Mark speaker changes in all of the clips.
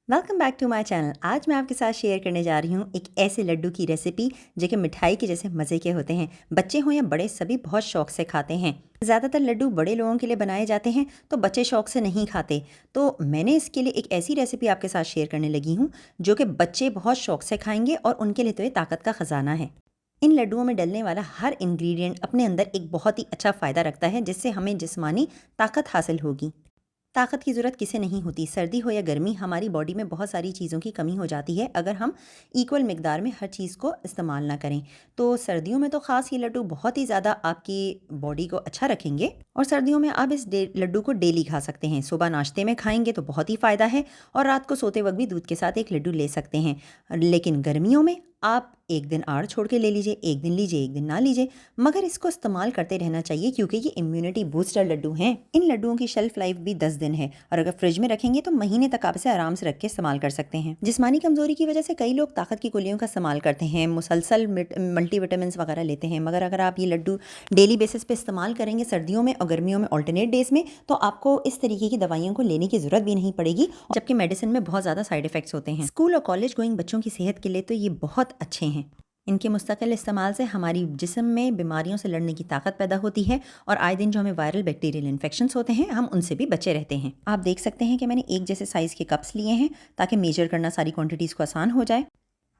Speaker 1: Welcome back to my channel. आज मैं आपके साथ शेयर करने जा रही हूँ एक ऐसे लड्डू की रेसिपी जो कि मिठाई के जैसे मज़े के होते हैं। बच्चे हों या बड़े सभी बहुत शौक से खाते हैं। ज़्यादातर लड्डू बड़े लोगों के लिए बनाए जाते हैं तो बच्चे शौक से नहीं खाते। तो मैंने इसके लिए एक ऐसी रेसिपी आपके साथ शेयर करने लगी हूँ जो कि बच्चे बहुत शौक से खाएंगे और उनके लिए तो ये ताकत का ख़जाना है। इन लड्डुओं में डलने वाला हर इंग्रेडिएंट अपने अंदर एक बहुत ही अच्छा फ़ायदा रखता है जिससे हमें जिस्मानी ताकत हासिल होगी। ताकत की ज़रूरत किसे नहीं होती, सर्दी हो या गर्मी, हमारी बॉडी में बहुत सारी चीज़ों की कमी हो जाती है अगर हम इक्वल मिकदार में हर चीज़ को इस्तेमाल ना करें। तो सर्दियों में तो ख़ास ये लड्डू बहुत ही ज़्यादा आपकी बॉडी को अच्छा रखेंगे और सर्दियों में आप इस लड्डू को डेली खा सकते हैं। सुबह नाश्ते में खाएंगे तो बहुत ही फ़ायदा है और रात को सोते वक्त भी दूध के साथ एक लड्डू ले सकते हैं। लेकिन गर्मियों में आप एक दिन आड़ छोड़ के ले लीजिए, एक दिन लीजिए एक दिन ना लीजिए, मगर इसको इस्तेमाल करते रहना चाहिए क्योंकि ये इम्यूनिटी बूस्टर लड्डू हैं। इन लड्डुओं की शेल्फ लाइफ भी 10 दिन है और अगर फ्रिज में रखेंगे तो महीने तक आप इसे आराम से रख के इस्तेमाल कर सकते हैं। जिस्मानी कमजोरी की वजह से कई लोग ताकत की गोलियों का इस्तेमाल करते हैं, मुसलसल मल्टीविटामिन वगैरह लेते हैं, मगर अगर आप ये लड्डू डेली बेसिस पे इस्तेमाल करेंगे सर्दियों में और गर्मियों में ऑल्टरनेट डेज में, तो आपको इस तरीके की दवाइयों को लेने की जरूरत भी नहीं पड़ेगी, जबकि मेडिसिन में बहुत ज़्यादा साइड इफेक्ट्स होते हैं। स्कूल और कॉलेज गोइंग बच्चों की सेहत के लिए तो ये बहुत अच्छे हैं। इनके मुस्तकिल इस्तेमाल से हमारी जिस्म में बीमारियों से लड़ने की ताकत पैदा होती है और आए दिन जो हमें वायरल बैक्टीरियल इन्फेक्शंस होते हैं हम उनसे भी बचे रहते हैं। आप देख सकते हैं कि मैंने एक जैसे साइज़ के कप्स लिए हैं ताकि मेजर करना सारी क्वांटिटीज़ को आसान हो जाए।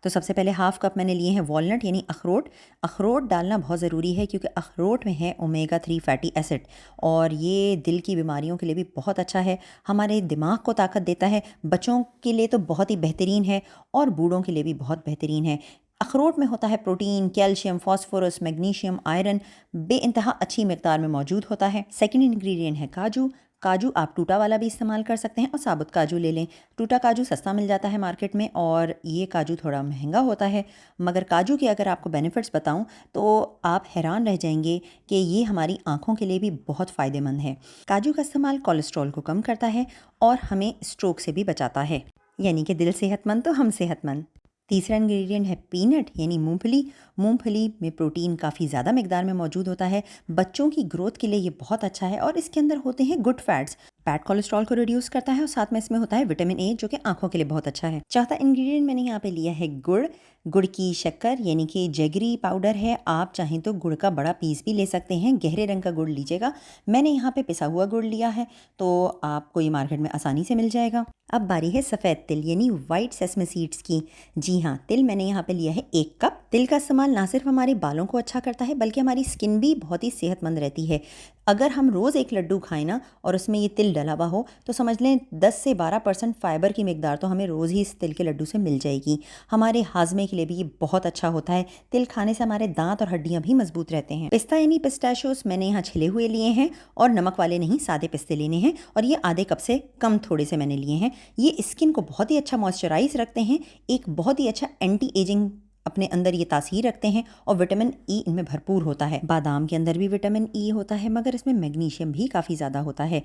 Speaker 1: तो सबसे पहले हाफ़ कप मैंने लिए हैं वॉलनट यानी अखरोट। अखरोट डालना बहुत ज़रूरी है क्योंकि अखरोट में है ओमेगा 3 फैटी एसिड और ये दिल की बीमारियों के लिए भी बहुत अच्छा है, हमारे दिमाग को ताकत देता है। बच्चों के लिए तो बहुत ही बेहतरीन है और बूढ़ों के लिए भी बहुत बेहतरीन है। अखरोट में होता है protein, calcium, phosphorus, magnesium, iron बेइंतहा अच्छी मिकदार में मौजूद होता है। सेकंड इंग्रेडिएंट है काजू। काजू आप टूटा वाला भी इस्तेमाल कर सकते हैं और साबुत काजू ले लें। टूटा काजू सस्ता मिल जाता है मार्केट में और ये काजू थोड़ा महंगा होता है, मगर काजू के अगर आपको बेनिफिट्स बताऊं तो आप हैरान रह जाएंगे कि ये हमारी आँखों के लिए भी बहुत फ़ायदेमंद है। काजू का इस्तेमाल कोलेस्ट्रॉल को कम करता है और हमें स्ट्रोक से भी बचाता है, यानी कि दिल सेहतमंद तो हम सेहतमंद। तीसरा इंग्रेडिएंट है पीनट यानी मूंगफली। मूंगफली में प्रोटीन काफ़ी ज़्यादा मिकदार में मौजूद होता है, बच्चों की ग्रोथ के लिए ये बहुत अच्छा है और इसके अंदर होते हैं गुड फैट्स, बैड कोलेस्ट्रॉल को रिड्यूस करता है और साथ में इसमें होता है विटामिन ए जो कि आंखों के लिए बहुत अच्छा है। चौथा इंग्रेडिएंट मैंने यहाँ पे लिया है गुड़। गुड़ की शक्कर यानी कि जगरी पाउडर है, आप चाहें तो गुड़ का बड़ा पीस भी ले सकते हैं, गहरे रंग का गुड़ लीजिएगा। मैंने यहाँ पे पिसा हुआ गुड़ लिया है तो आपको ये मार्केट में आसानी से मिल जाएगा। अब बारी है सफ़ेद तिल यानी वाइट सेसमे सीड्स की। जी हाँ, तिल मैंने यहाँ पे लिया है 1 कप। तिल का इस्तेमाल ना सिर्फ हमारे बालों को अच्छा करता है बल्कि हमारी स्किन भी बहुत ही सेहतमंद रहती है। अगर हम रोज़ एक लड्डू खाएं ना और उसमें ये तिल डला हुआ हो तो समझ लें 10 से 12% फाइबर की मिकदार तो हमें रोज़ ही इस तिल के लड्डू से मिल जाएगी। हमारे हाजमे के लिए भी ये बहुत अच्छा होता है। तिल खाने से हमारे दांत और हड्डियाँ भी मजबूत रहते हैं। पिस्ता यानी पिस्ताशियोस मैंने यहाँ छिले हुए लिए हैं और नमक वाले नहीं, सादे पिस्ते लेने हैं और ये आधे कप से कम थोड़े से मैंने लिए हैं। ये स्किन को बहुत ही अच्छा मॉइस्चराइज रखते हैं, एक बहुत ही अच्छा एंटी एजिंग अपने अंदर ये तासीर रखते हैं और विटामिन ई इनमें भरपूर होता है। बादाम के अंदर भी विटामिन ई होता है मगर इसमें मैग्नीशियम भी काफ़ी ज़्यादा होता है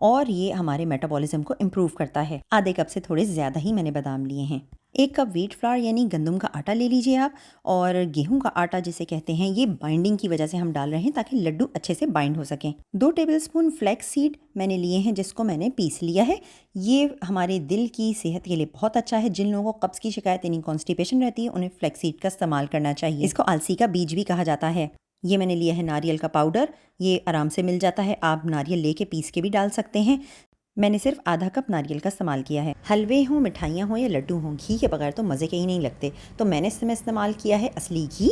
Speaker 1: और ये हमारे मेटाबॉलिज्म को इम्प्रूव करता है। आधे कप से थोड़े ज़्यादा ही मैंने बादाम लिए हैं। 1 कप व्हीट फ्लावर यानी गंदम का आटा ले लीजिए आप, और गेहूं का आटा जिसे कहते हैं, ये बाइंडिंग की वजह से हम डाल रहे हैं ताकि लड्डू अच्छे से बाइंड हो सकें। 2 टेबलस्पून फ्लैक्स सीड मैंने लिए हैं जिसको मैंने पीस लिया है। ये हमारे दिल की सेहत के लिए बहुत अच्छा है। जिन लोगों को कब्ज़ की शिकायत यानी कॉन्स्टिपेशन रहती है उन्हें फ्लैक्स सीड का इस्तेमाल करना चाहिए। इसको अलसी का बीज भी कहा जाता है। ये मैंने लिया है नारियल का पाउडर, ये आराम से मिल जाता है, आप नारियल लेके पीस के भी डाल सकते हैं। मैंने सिर्फ आधा कप नारियल का इस्तेमाल किया है। हलवे हों, मिठाइयाँ हों या लड्डू हों, घी के बगैर तो मज़े के ही नहीं लगते, तो मैंने इसमें इस्तेमाल किया है असली घी।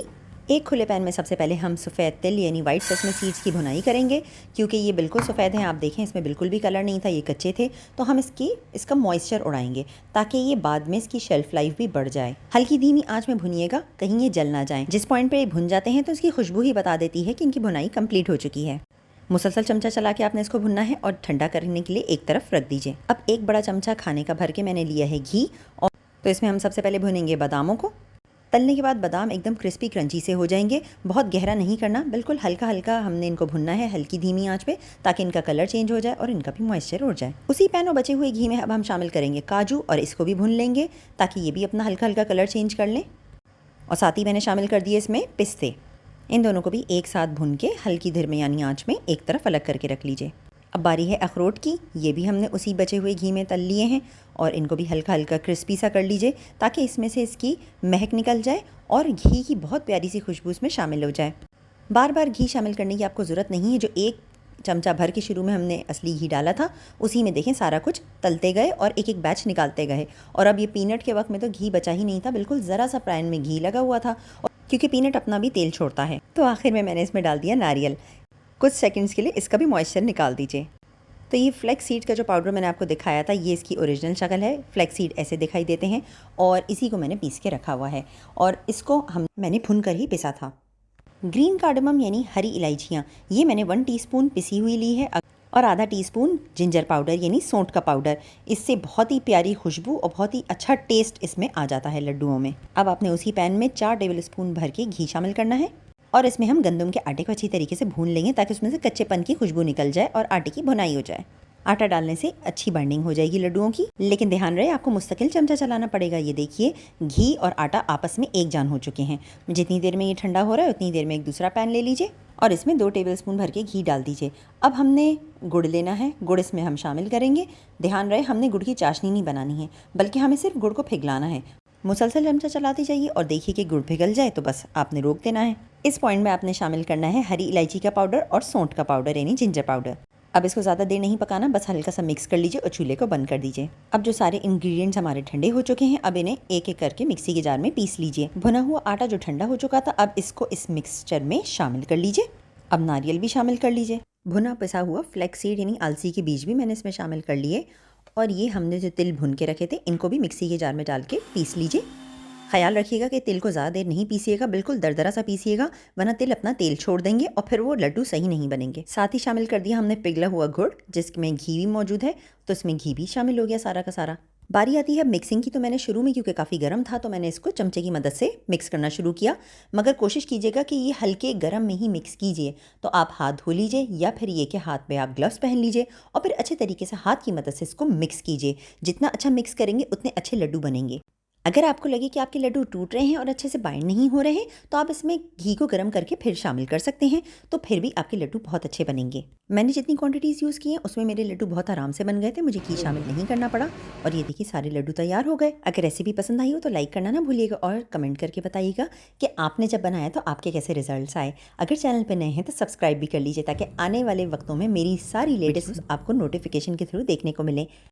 Speaker 1: एक खुले पैन में सबसे पहले हम सफ़ेद तिल यानी वाइट सेसमे सीड्स की भुनाई करेंगे क्योंकि ये बिल्कुल सफ़ेद हैं। आप देखें इसमें बिल्कुल भी कलर नहीं था, ये कच्चे थे, तो हम इसका मॉइस्चर उड़ाएंगे ताकि ये बाद में इसकी शेल्फ लाइफ भी बढ़ जाए। हल्की धीमी आंच में भुनिएगा, कहीं ये जल ना जाए। जिस पॉइंट पर ये भुन जाते हैं तो इसकी खुशबू ही बता देती है कि इनकी भुनाई कंप्लीट हो चुकी है। मुसलसल चमचा चला के आपने इसको भुनना है और ठंडा करने के लिए एक तरफ रख दीजिए। अब 1 बड़ा चमचा खाने का भर के मैंने लिया है घी, और तो इसमें हम सबसे पहले भुनेंगे बादामों को। तलने के बाद बादाम एकदम क्रिस्पी क्रंची से हो जाएंगे। बहुत गहरा नहीं करना, बिल्कुल हल्का हल्का हमने इनको भुनना है हल्की धीमी आंच पे, ताकि इनका कलर चेंज हो जाए और इनका भी मॉइस्चर उड़ जाए। उसी पैन और बचे हुए घी में अब हम शामिल करेंगे काजू और इसको भी भून लेंगे ताकि ये भी अपना हल्का हल्का कलर चेंज कर लें। और साथ ही मैंने शामिल कर दिए इसमें पिस्ते। इन दोनों को भी एक साथ भून के हल्की दरमियानी आंच में एक तरफ अलग करके रख लीजिए। अब बारी है अखरोट की, ये भी हमने उसी बचे हुए घी में तल लिए हैं और इनको भी हल्का हल्का क्रिस्पी सा कर लीजिए ताकि इसमें से इसकी महक निकल जाए और घी की बहुत प्यारी सी खुशबू इसमें शामिल हो जाए। बार बार घी शामिल करने की आपको ज़रूरत नहीं है। जो एक चमचा भर के शुरू में हमने असली घी डाला था उसी में देखें सारा कुछ तलते गए और एक एक बैच निकालते गए। और अब ये पीनट के वक्त में तो घी बचा ही नहीं था, बिल्कुल ज़रा सा पैन में घी लगा हुआ था, और क्योंकि पीनट अपना भी तेल छोड़ता है। तो आखिर में मैंने इसमें डाल दिया नारियल। कुछ सेकंड्स के लिए इसका भी मॉइस्चर निकाल दीजिए। तो ये फ्लैक्स सीड का जो पाउडर मैंने आपको दिखाया था, ये इसकी ओरिजिनल शक्ल है। फ्लैक्स सीड ऐसे दिखाई देते हैं और इसी को मैंने पीस के रखा हुआ है और इसको मैंने भुन कर ही पिसा था। ग्रीन कार्डमम यानी हरी इलायचियाँ, ये मैंने 1 टीस्पून पिसी हुई ली है और आधा टीस्पून जिंजर पाउडर यानी सौंठ का पाउडर। इससे बहुत ही प्यारी खुशबू और बहुत ही अच्छा टेस्ट इसमें आ जाता है लड्डुओं में। अब आपने उसी पैन में 4 टेबल स्पून भर के घी शामिल करना है और इसमें हम गंदम के आटे को अच्छी तरीके से भून लेंगे ताकि उसमें से कच्चेपन की खुशबू निकल जाए और आटे की भुनाई हो जाए। आटा डालने से अच्छी बाइंडिंग हो जाएगी लड्डुओं की, लेकिन ध्यान रहे आपको मुस्तकिल चमचा चलाना पड़ेगा। ये देखिए घी और आटा आपस में एक जान हो चुके हैं। जितनी देर में ये ठंडा हो रहा है उतनी देर में एक दूसरा पैन ले लीजिए और इसमें 2 टेबल स्पून भर के घी डाल दीजिए। अब हमने गुड़ लेना है, गुड़ इसमें हम शामिल करेंगे। ध्यान रहे हमने गुड़ की चाशनी नहीं बनानी है, बल्कि हमें सिर्फ गुड़ को पिघलाना है। मुसलसल चमचा चलाते जाइए और देखिए कि गुड़ पिघल जाए तो बस आपने रोक देना है। इस पॉइंट में आपने शामिल करना है हरी इलायची का पाउडर और सौंठ का पाउडर यानी जिंजर पाउडर। अब इसको ज़्यादा देर नहीं पकाना, बस हल्का सा मिक्स कर लीजिए और चूल्हे को बंद कर दीजिए। अब जो सारे इंग्रेडिएंट्स हमारे ठंडे हो चुके हैं, अब इन्हें एक एक करके मिक्सी के जार में पीस लीजिए। भुना हुआ आटा जो ठंडा हो चुका था, अब इसको इस मिक्सचर में शामिल कर लीजिए। अब नारियल भी शामिल कर लीजिए। भुना पिसा हुआ फ्लैक्स सीड यानी अलसी के बीज भी मैंने इसमें शामिल कर लिए और ये हमने जो तिल भुन के रखे थे इनको भी मिक्सी के जार में डाल के पीस लीजिए। ख्याल रखिएगा कि तिल को ज़्यादा देर नहीं पीसिएगा, बिल्कुल दरदरा सा पीसिएगा, वरना तिल अपना तेल छोड़ देंगे और फिर वो लड्डू सही नहीं बनेंगे। साथ ही शामिल कर दिया हमने पिघला हुआ गुड़, जिसमें घी भी मौजूद है, तो इसमें घी भी शामिल हो गया सारा का सारा। बारी आती है मिक्सिंग की, तो मैंने शुरू में क्योंकि काफ़ी गर्म था तो मैंने इसको चमचे की मदद से मिक्स करना शुरू किया, मगर कोशिश कीजिएगा कि ये हल्के गर्म में ही मिक्स कीजिए। तो आप हाथ धो लीजिए या फिर ये कि हाथ में आप ग्लव्स पहन लीजिए और फिर अच्छे तरीके से हाथ की मदद से इसको मिक्स कीजिए। जितना अच्छा मिक्स करेंगे उतने अच्छे लड्डू बनेंगे। अगर आपको लगे कि आपके लड्डू टूट रहे हैं और अच्छे से बाइंड नहीं हो रहे हैं तो आप इसमें घी को गर्म करके फिर शामिल कर सकते हैं, तो फिर भी आपके लड्डू बहुत अच्छे बनेंगे। मैंने जितनी क्वांटिटीज़ यूज़ की हैं उसमें मेरे लड्डू बहुत आराम से बन गए थे, मुझे घी शामिल नहीं करना पड़ा। और ये देखिए सारे लड्डू तैयार हो गए। अगर रेसिपी पसंद आई हो तो लाइक करना ना भूलिएगा और कमेंट करके बताइएगा कि आपने जब बनाया तो आपके कैसे रिजल्ट्स आए। अगर चैनल पर नए हैं तो सब्सक्राइब भी कर लीजिए ताकि आने वाले वक्तों में मेरी सारी लेटेस्ट आपको नोटिफिकेशन के थ्रू देखने को मिले।